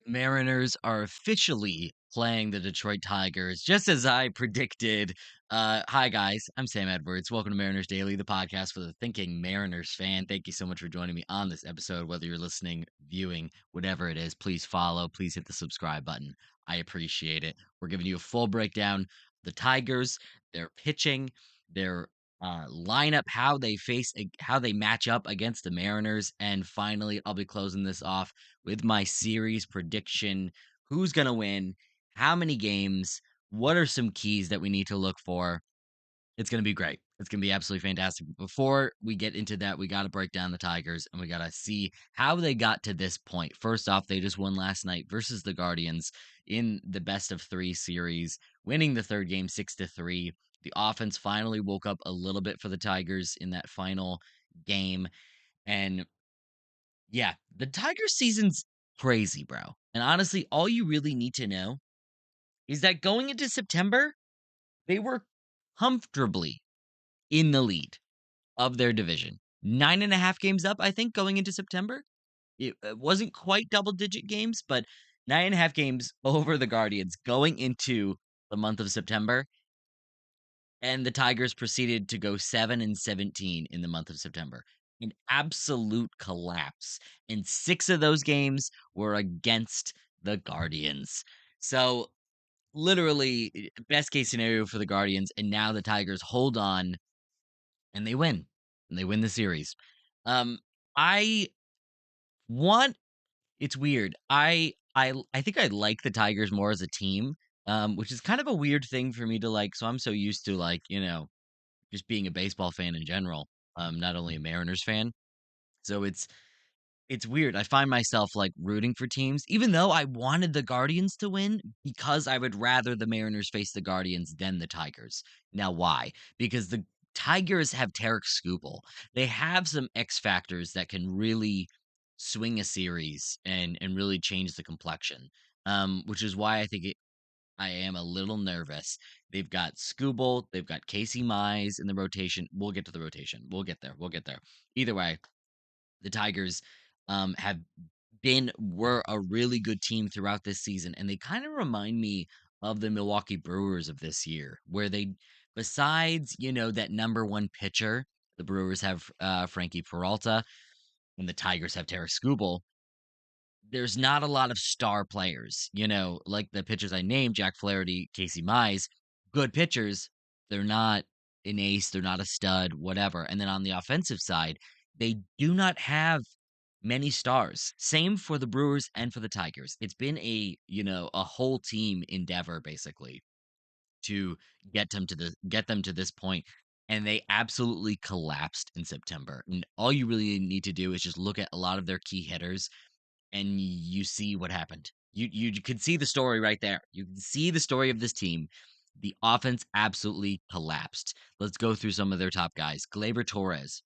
Mariners are officially playing the Detroit Tigers, just as I predicted. Hi, guys. I'm Sam Edwards. Welcome to Mariners Daily, the podcast for the thinking Mariners fan. Thank you so much for joining me on this episode. Whether you're listening, viewing, whatever it is, please follow. Please hit the subscribe button. I appreciate it. We're giving you a full breakdown of the Tigers, their pitching, their lineup, how they match up against the Mariners, and finally, I'll be closing this off with my series prediction. Who's going to win? How many games? What are some keys that we need to look for? It's going to be great. It's going to be absolutely fantastic. But before we get into that, we got to break down the Tigers and we got to see how they got to this point. First off, they just won last night versus the Guardians in the best of 3 series, winning the third game 6-3. The offense finally woke up a little bit for the Tigers in that final game. And yeah, the Tigers season's crazy, bro. And honestly, all you really need to know is that going into September, they were comfortably in the lead of their division. 9.5 games up, I think, going into September. It wasn't quite double digit games, but 9.5 games over the Guardians going into the month of September. And the Tigers proceeded to go 7-17 in the month of September. An absolute collapse. And 6 of those games were against the Guardians. So, literally, best case scenario for the Guardians. And now the Tigers hold on and they win. And they win the series. Um, I want it's weird. I think I like the Tigers more as a team, which is kind of a weird thing for me to like. So I'm so used to just being a baseball fan in general, not only a Mariners fan. So it's weird. I find myself like rooting for teams, even though I wanted the Guardians to win because I would rather the Mariners face the Guardians than the Tigers. Now, why? Because the Tigers have Tarek Skubal. They have some X factors that can really swing a series and really change the complexion. Which is why I am a little nervous. They've got Skubal, they've got Casey Mize in the rotation. We'll get to the rotation. We'll get there. We'll get there. Either way, the Tigers have were a really good team throughout this season, and they kind of remind me of the Milwaukee Brewers of this year, where they, besides that number one pitcher, the Brewers have Frankie Peralta, and the Tigers have Tarik Skubal. There's not a lot of star players, like the pitchers I named, Jack Flaherty, Casey Mize, good pitchers. They're not an ace, they're not a stud, whatever. And then on the offensive side, they do not have many stars. Same for the Brewers and for the Tigers. It's been a whole team endeavor basically to get them to this point, and they absolutely collapsed in September. And all you really need to do is just look at a lot of their key hitters and you see what happened. You could see the story right there. You can see the story of this team. The offense absolutely collapsed. Let's go through some of their top guys. Gleyber Torres.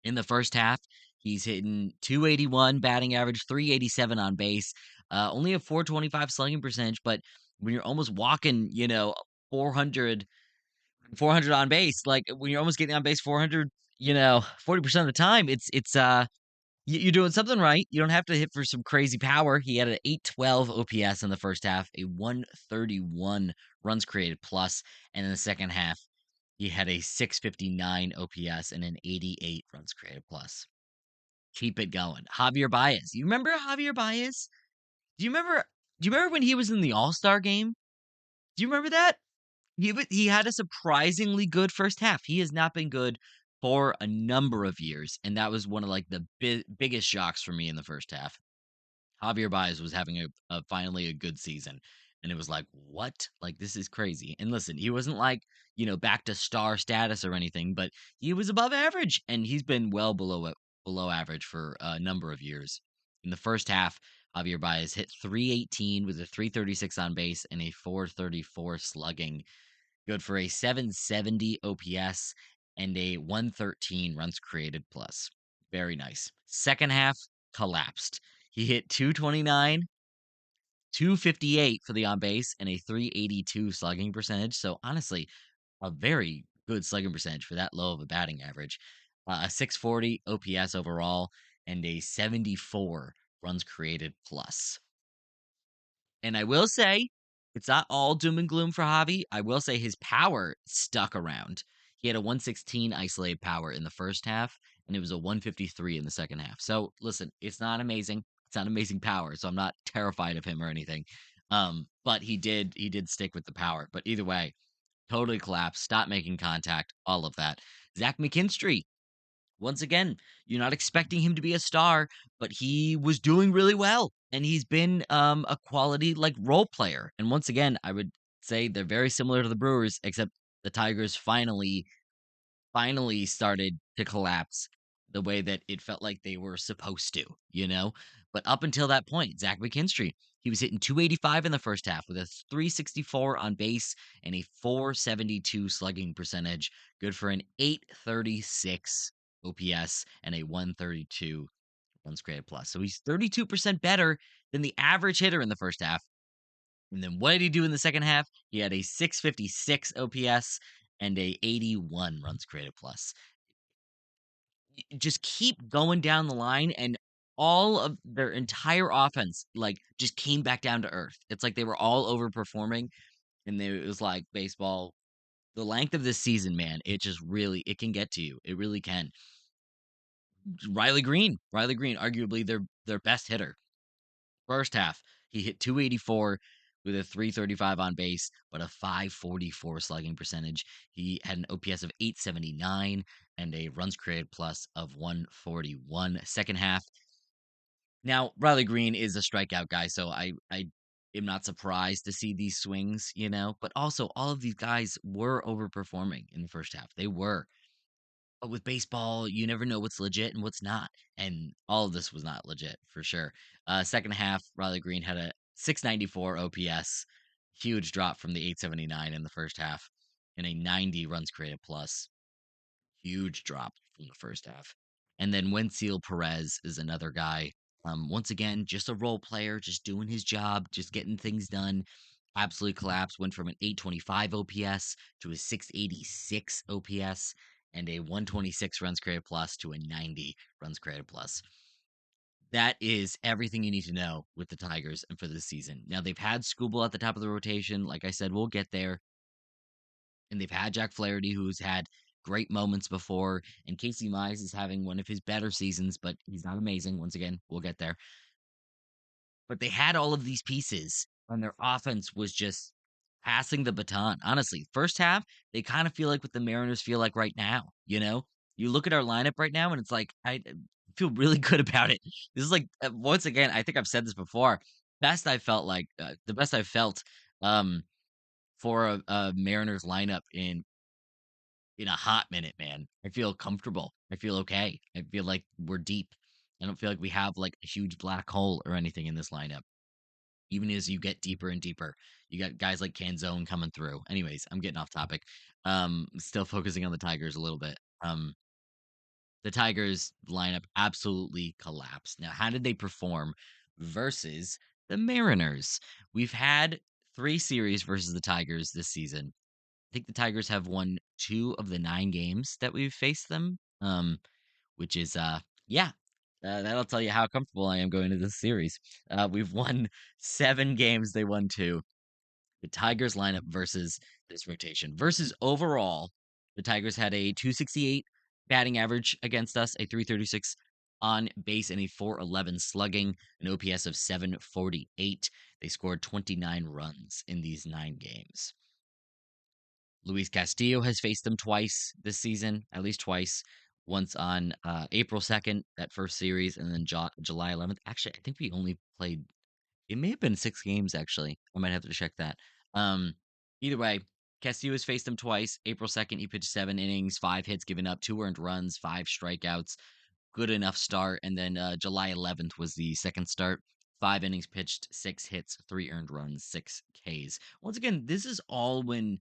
In the first half, he's hitting 281 batting average, 387 on base, only a 425 slugging percentage. But when you're almost walking, 400, 400 on base, like when you're almost getting on base 400, 40% of the time, you're doing something right. You don't have to hit for some crazy power. He had an 812 OPS in the first half, a 131 runs created plus, and in the second half, he had a 659 OPS and an 88 runs created plus. Keep it going. Javier Baez. You remember Javier Baez? Do you remember do you remember when he was in the All-Star game? Do you remember that? He had a surprisingly good first half. He has not been good for a number of years, and that was one of like the biggest shocks for me in the first half. Javier Baez was having a finally a good season, and it was like, what? Like this is crazy. And listen, he wasn't like back to star status or anything, but he was above average, and he's been well below average for a number of years. In the first half, Javier Baez hit 318 with a 336 on base and a 434 slugging, good for a 770 OPS and a 113 runs created plus. Very nice. Second half collapsed. He hit 229, 258 for the on base, and a 382 slugging percentage. So honestly, a very good slugging percentage for that low of a batting average. A 640 OPS overall and a 74 runs created plus. And I will say, it's not all doom and gloom for Javi. I will say his power stuck around. He had a 116 isolated power in the first half, and it was a 153 in the second half. So listen, it's not amazing. It's not amazing power, so I'm not terrified of him or anything. But he did stick with the power. But either way, totally collapsed, stopped making contact, all of that. Zach McKinstry, once again, you're not expecting him to be a star, but he was doing really well. And he's been a quality like role player. And once again, I would say they're very similar to the Brewers, except the Tigers finally started to collapse the way that it felt like they were supposed to, you know? But up until that point, Zach McKinstry, he was hitting 285 in the first half with a 364 on base and a 472 slugging percentage, good for an 836 OPS and a 132 runs created plus. So he's 32% better than the average hitter in the first half. And then what did he do in the second half? He had a 656 OPS and a 81 runs created plus. Just keep going down the line, and all of their entire offense like just came back down to earth. It's like they were all overperforming, and it was like baseball. The length of this season, man, it can get to you. It really can. Riley Green, arguably their best hitter. First half, he hit 284 with a 335 on base, but a 544 slugging percentage. He had an OPS of 879 and a runs created plus of 141. Second half. Now, Riley Green is a strikeout guy, so I am not surprised to see these swings, but also all of these guys were overperforming in the first half. They were. But with baseball, you never know what's legit and what's not. And all of this was not legit for sure. Second half, Riley Green had a 694 OPS, huge drop from the 879 in the first half, and a 90 runs created plus, huge drop from the first half. And then Wensiel Perez is another guy. Once again, just a role player, just doing his job, just getting things done. Absolutely collapsed. Went from an 825 OPS to a 686 OPS and a 126 runs created plus to a 90 runs created plus. That is everything you need to know with the Tigers and for this season. Now they've had Skubal at the top of the rotation. Like I said, we'll get there. And they've had Jack Flaherty, who's had great moments before, and Casey Mize is having one of his better seasons, but he's not amazing. Once again, we'll get there. But they had all of these pieces, and their offense was just passing the baton. Honestly, first half, they kind of feel like what the Mariners feel like right now. You look at our lineup right now, and it's like, I feel really good about it. This is like, once again, I think I've said this before. The best I've felt um, for a Mariners lineup in a hot minute, man. I feel comfortable. I feel okay. I feel like we're deep. I don't feel like we have like a huge black hole or anything in this lineup. Even as you get deeper and deeper, you got guys like Canzone coming through. Anyways, I'm getting off topic. Still focusing on the Tigers a little bit. The Tigers lineup absolutely collapsed. Now, how did they perform versus the Mariners? We've had 3 series versus the Tigers this season. I think the Tigers have won 2 of the 9 games that we've faced them. Which is yeah, that'll tell you how comfortable I am going into this series. We've won 7 games, they won 2. The Tigers lineup versus this rotation. Versus overall, the Tigers had a 268 batting average against us, a 336 on base, and a 411 slugging, an OPS of 748. They scored 29 runs in these 9 games. Luis Castillo has faced them twice this season, at least twice. Once on April 2nd, that first series, and then July 11th. Actually, I think we only played, it may have been 6 games, actually. I might have to check that. Um, Either way, Castillo has faced them twice. April 2nd, he pitched 7 innings, 5 hits given up, 2 earned runs, 5 strikeouts. Good enough start. And then July 11th was the second start. 5 innings pitched, 6 hits, 3 earned runs, 6 Ks. Once again, this is all when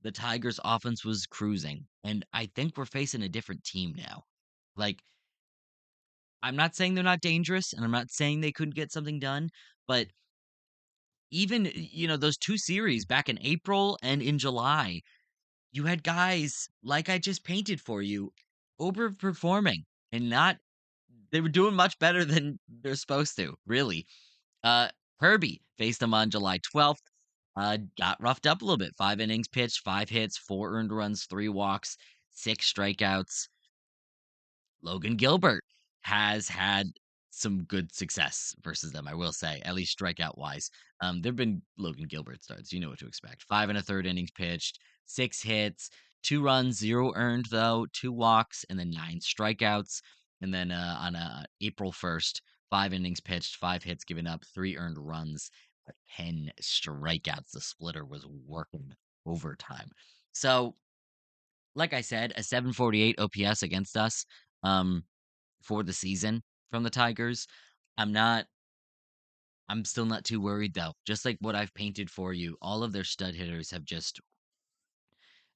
the Tigers' offense was cruising, and I think we're facing a different team now. Like, I'm not saying they're not dangerous, and I'm not saying they couldn't get something done, but even, those 2 series back in April and in July, you had guys like I just painted for you overperforming and not they were doing much better than they're supposed to, really. Herbie faced him on July 12th. Got roughed up a little bit. 5 innings pitched, 5 hits, 4 earned runs, 3 walks, 6 strikeouts. Logan Gilbert has had some good success versus them, I will say, at least strikeout wise. There've been Logan Gilbert starts. You know what to expect. 5 1/3 innings pitched, 6 hits, 2 runs, 0 earned though, 2 walks, and then 9 strikeouts. And then on April 1st, 5 innings pitched, 5 hits given up, 3 earned runs, but 10 strikeouts. The splitter was working overtime. So like I said, a 748 OPS against us um, for the season from the Tigers. I'm not. I'm still not too worried though. Just like what I've painted for you, all of their stud hitters have just.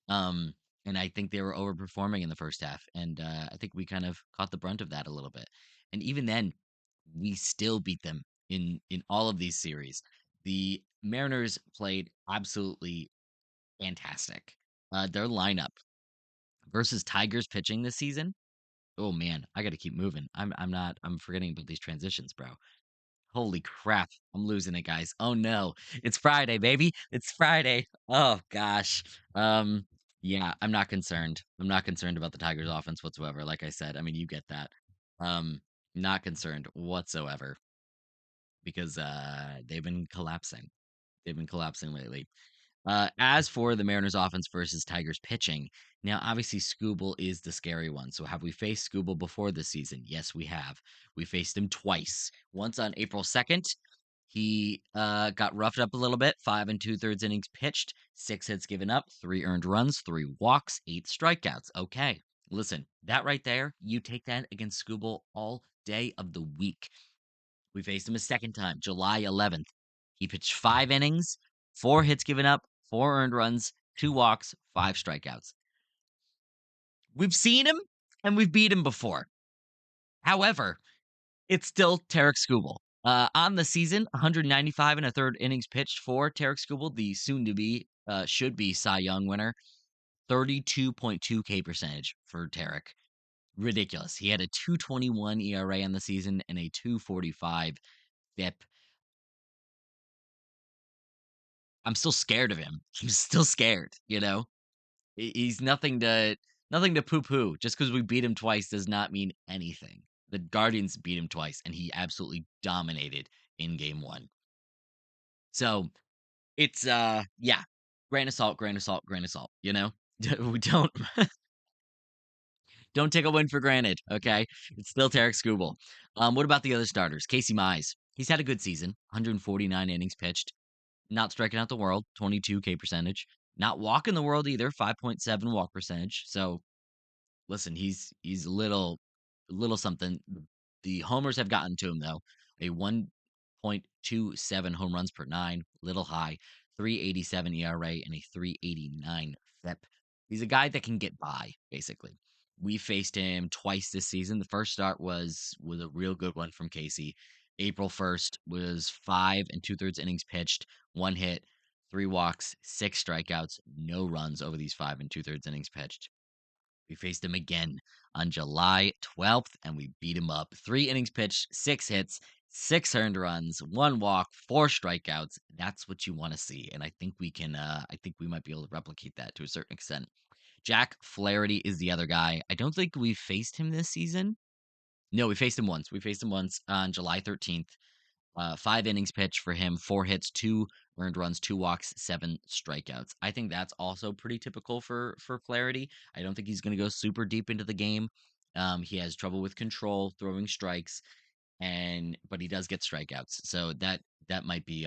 Um, and I think they were overperforming in the first half, and I think we kind of caught the brunt of that a little bit. And even then, we still beat them in all of these series. The Mariners played absolutely fantastic. Their lineup versus Tigers pitching this season. Oh man, I gotta keep moving. I'm forgetting about these transitions, bro. Holy crap. I'm losing it, guys. Oh no. It's Friday, baby. It's Friday. Oh gosh. Um, yeah, I'm not concerned. I'm not concerned about the Tigers offense whatsoever. Like I said, I mean, you get that. Um, not concerned whatsoever because they've been collapsing. They've been collapsing lately. As for the Mariners offense versus Tigers pitching, now obviously Skubal is the scary one. So have we faced Skubal before this season? Yes, we have. We faced him twice. Once on April 2nd, he got roughed up a little bit. 5 2/3 innings pitched, 6 hits given up, 3 earned runs, 3 walks, 8 strikeouts. Okay, listen, that right there, you take that against Skubal all day of the week. We faced him a second time, July 11th. He pitched 5 innings, 4 hits given up, 4 earned runs, 2 walks, 5 strikeouts. We've seen him and we've beat him before. However, it's still Tarek Skubal. On the season, 195 1/3 innings pitched for Tarek Skubal, the soon to be, should be Cy Young winner. 32.2 K percentage for Tarek. Ridiculous. He had a 2.21 ERA on the season and a 2.45 FIP. I'm still scared of him. I'm still scared, you know? He's nothing to poo-poo. Just because we beat him twice does not mean anything. The Guardians beat him twice, and he absolutely dominated in game one. So it's yeah, grain of salt, grain of salt, grain of salt, you know? We don't take a win for granted, okay? It's still Tarek Skubal. What about the other starters? Casey Mize. He's had a good season, 149 innings pitched. Not striking out the world, 22 K percentage. Not walking the world either, 5.7 walk percentage. So listen, he's a little something. The homers have gotten to him though. A 1.27 home runs per nine, little high, 3.87 ERA and a 3.89 FIP. He's a guy that can get by, basically. We faced him twice this season. The first start was a real good one from Casey. April 1st was 5 2/3 innings pitched, 1 hit, 3 walks, 6 strikeouts, no runs over these 5 2/3 innings pitched. We faced him again on July 12th, and we beat him up. 3 innings pitched, 6 hits, 6 earned runs, 1 walk, 4 strikeouts. That's what you want to see, and I think we can. I think we might be able to replicate that to a certain extent. Jack Flaherty is the other guy. I don't think we faced him this season. No, we faced him once. We faced him once on July 13th. 5 innings pitched for him, 4 hits, 2 earned runs, 2 walks, 7 strikeouts. I think that's also pretty typical for Flaherty. I don't think he's going to go super deep into the game. He has trouble with control, throwing strikes, but he does get strikeouts. So that might be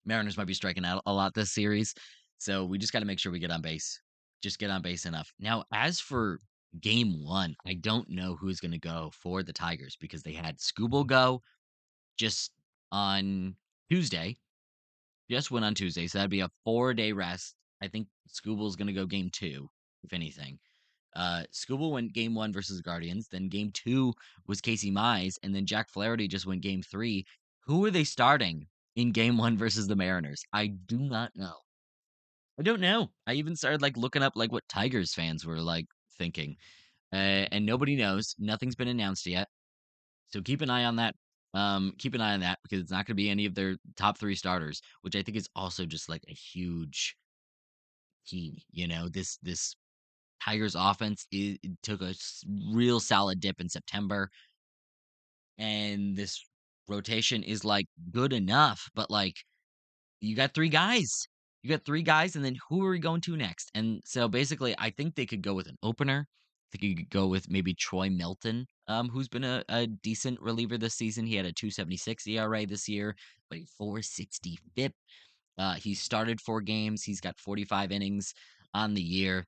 Mariners might be striking out a lot this series. So we just got to make sure we get on base. Just get on base enough. Now, as for game one, I don't know who's going to go for the Tigers because they had Skubal go just on Tuesday. Just went on Tuesday, so that'd be a 4-day rest. I think Scubal's gonna go game two, if anything. Scubal went game one versus Guardians, then game two was Casey Mize, and then Jack Flaherty just went game three. Who are they starting in game one versus the Mariners? I do not know. I don't know. I even started like looking up like what Tigers fans were like thinking. And nobody knows. Nothing's been announced yet. So keep an eye on that Keep an eye on that because it's not going to be any of their top three starters, which I think is also just like a huge key. This Tigers offense it took a real solid dip in September, and this rotation is like good enough, but like you got three guys. You got three guys, and then who are we going to next? And so basically, I think they could go with an opener. I think you could go with maybe Troy Milton, who's been a decent reliever this season. He had a 2.76 ERA this year, but a 4.60 FIP. He started 4 games. He's got 45 innings on the year.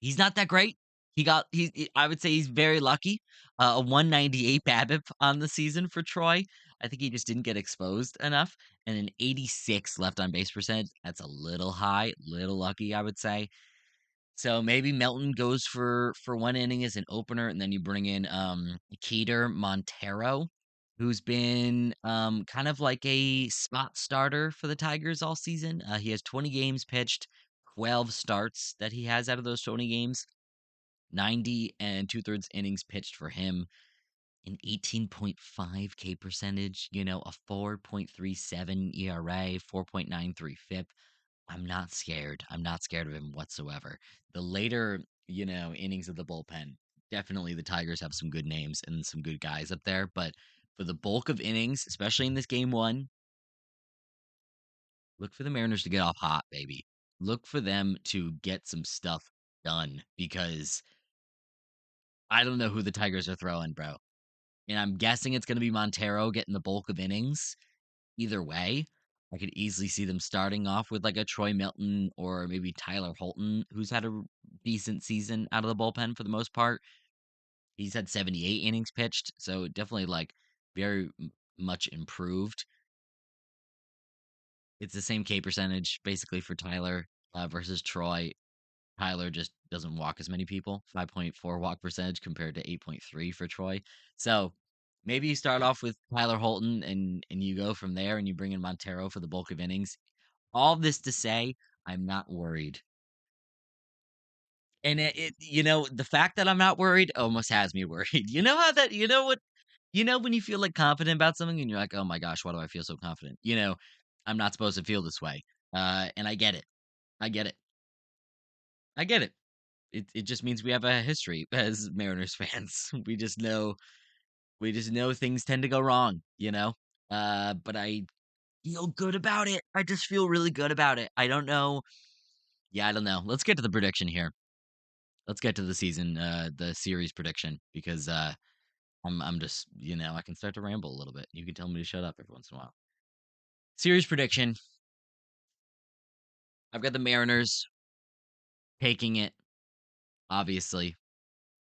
He's not that great. I would say he's very lucky. A 198 BABIP on the season for Troy. I think he just didn't get exposed enough. And an 86 left on base percentage. That's a little high, little lucky, I would say. So maybe Melton goes for 1 inning as an opener, and then you bring in Keter Montero, who's been kind of like a spot starter for the Tigers all season. He has 20 games pitched, 12 starts that he has out of those 20 games. 90 and two-thirds innings pitched for him, an 18.5 K percentage, a 4.37 ERA, 4.93 FIP. I'm not scared. I'm not scared of him whatsoever. The later, innings of the bullpen, definitely the Tigers have some good names and some good guys up there. But for the bulk of innings, especially in this game one, look for the Mariners to get off hot, baby. Look for them to get some stuff done because I don't know who the Tigers are throwing, bro. And I'm guessing it's going to be Montero getting the bulk of innings. Either way, I could easily see them starting off with like a Troy Milton or maybe Tyler Holton, who's had a decent season out of the bullpen for the most part. He's had 78 innings pitched, so definitely like very much improved. It's the same K percentage basically for Tyler versus Troy. Tyler just doesn't walk as many people, 5.4 walk percentage compared to 8.3 for Troy. So maybe you start off with Tyler Holton and you go from there and you bring in Montero for the bulk of innings. All this to say, I'm not worried. And the fact that I'm not worried almost has me worried. You know how that, you know what, when you feel like confident about something and you're like, oh my gosh, why do I feel so confident? I'm not supposed to feel this way. And I get it. I get it. I get it. It just means we have a history as Mariners fans. We just know things tend to go wrong. But I feel good about it. I just feel really good about it. I don't know. Yeah, I don't know. Let's get to the prediction here. Let's get to the season, the series prediction because I'm just I can start to ramble a little bit. You can tell me to shut up every once in a while. Series prediction. I've got the Mariners taking it. Obviously,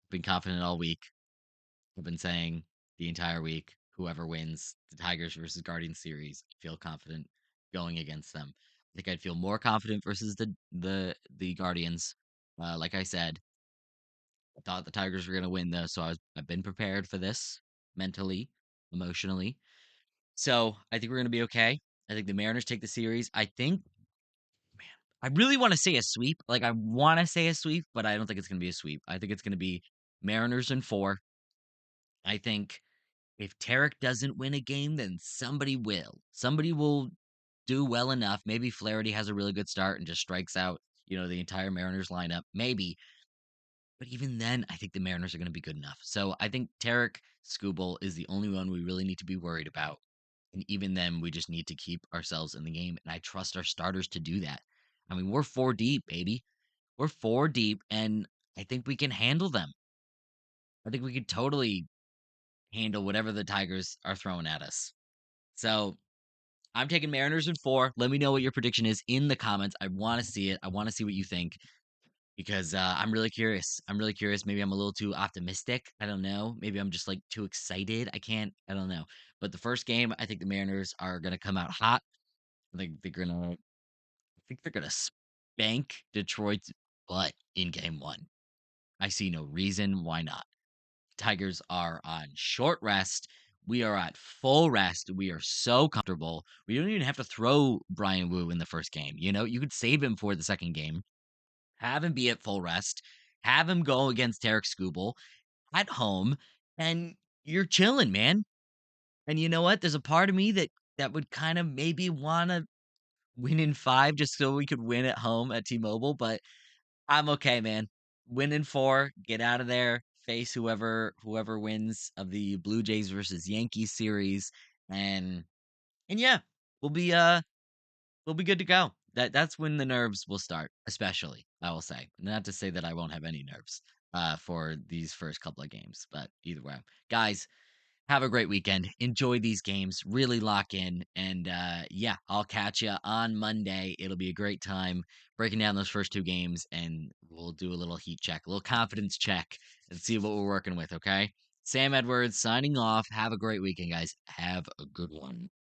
been confident all week. I've been saying the entire week, whoever wins the Tigers versus Guardians series, I feel confident going against them. I think I'd feel more confident versus the Guardians. Like I said, I thought the Tigers were going to win though, so I've been prepared for this mentally, emotionally. So I think we're going to be okay. I think the Mariners take the series. I think, man, I really want to say a sweep. Like I want to say a sweep, but I don't think it's going to be a sweep. I think it's going to be Mariners in 4. I think if Tarek doesn't win a game, then somebody will. Somebody will do well enough. Maybe Flaherty has a really good start and just strikes out, the entire Mariners lineup. Maybe. But even then, I think the Mariners are going to be good enough. So I think Tarek Skubal is the only one we really need to be worried about. And even then, we just need to keep ourselves in the game. And I trust our starters to do that. I mean, we're 4 deep, baby. We're 4 deep, and I think we can handle them. I think we could totally handle whatever the Tigers are throwing at us. So I'm taking Mariners in 4. Let me know what your prediction is in the comments. I want to see it. I want to see what you think because I'm really curious. I'm really curious. Maybe I'm a little too optimistic. I don't know. Maybe I'm just like too excited. I don't know. But the first game, I think the Mariners are going to come out hot. I think they're going to spank Detroit's butt in game one. I see no reason why not. Tigers are on short rest. We are at full rest. We are so comfortable. We don't even have to throw Brian Wu in the first game. You could save him for the second game, have him be at full rest, have him go against Tarek Skubal at home, and you're chilling, man. And you know what? There's a part of me that would kind of maybe wanna win in 5 just so we could win at home at T-Mobile, but I'm okay, man. Win in 4, get out of there, face whoever wins of the Blue Jays versus Yankees series, and yeah, we'll be, uh we'll be good to go. That's when the nerves will start, especially, I will say. Not to say that I won't have any nerves, for these first couple of games, but either way. Guys, have a great weekend. Enjoy these games. Really lock in. And yeah, I'll catch you on Monday. It'll be a great time breaking down those first 2 games, and we'll do a little heat check, a little confidence check, and see what we're working with, okay? Sam Edwards signing off. Have a great weekend, guys. Have a good one.